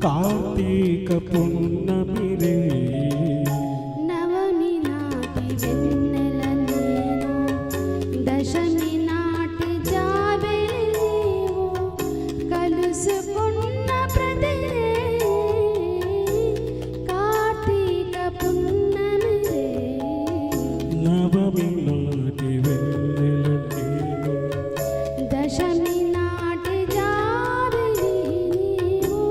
కార్తీక పున్నమిరే నవమి నాటి వెన్నెల నేను దశమి నాటి జాబిలి నీవు కలుసుకున్న ప్రతి కార్తీక పున్నమిరే నవమి నాటి వెన్నెల నేను దశమి నాటి జాబిలి నీవు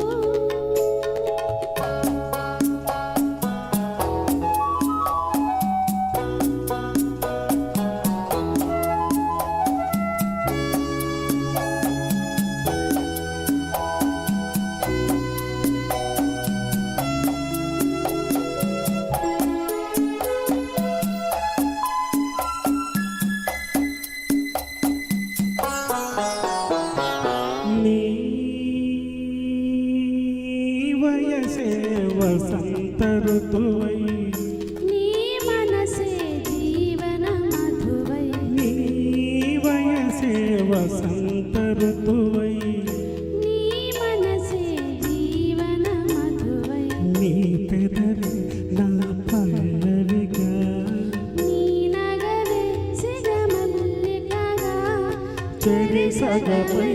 నీ వయసే వసంత ఋతువై నీ మనసే జీవన మధువై నీ వయసే వసంత ఋతువై నీ మనసే జీవన మధువై నీ పెదవి నా పల్లవిగా నీ నగవే సిగమల్లికగా చెరి సగపై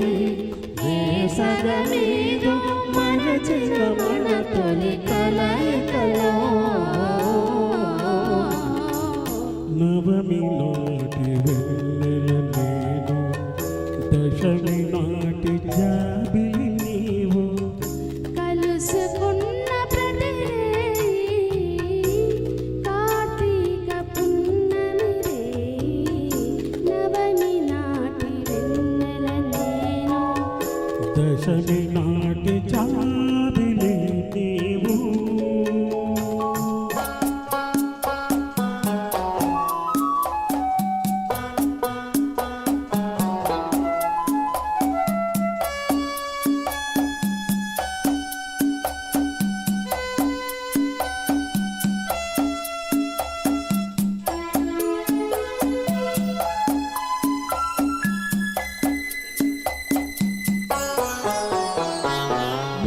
సగమేదో మరచిన మన తొలి కలయికలో నవమి నాటి వెన్నెల నేను దశమి నాటి జాబిలి నీవు కలుసుకున్న ప్రతి కార్తీక పున్నమిరే నవమి నాటి వెన్నెల నేను దశమి నాటి జాబిలి నీవు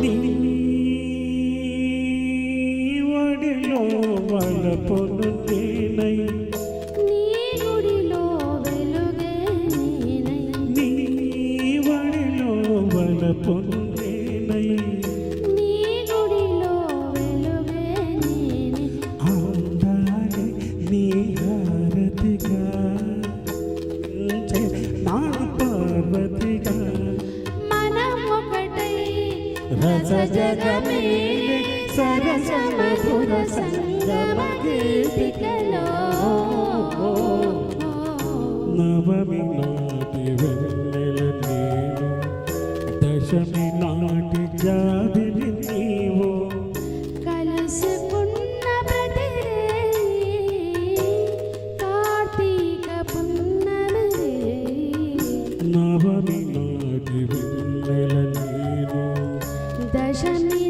నీ వడిలో వలపును నేనై నీ గుడిలో వెలుగే నేనై నీ వడిలో వలపును నేనై నీ గుడిలో వెలుగే నేనై అందాలి నీ హారతిగా నా పార్వతిగా మనం ఒకటై రస జగమే సరస మధుర సంగమ గీతికలో నవమి నాటి వెన్నెల నేను దశమి నాటి జాబిలి నీవు కలుసుకున్న ప్రతి కార్తీక పున్నమిరే నవమి నాటి వెన్నెల నేను దశమి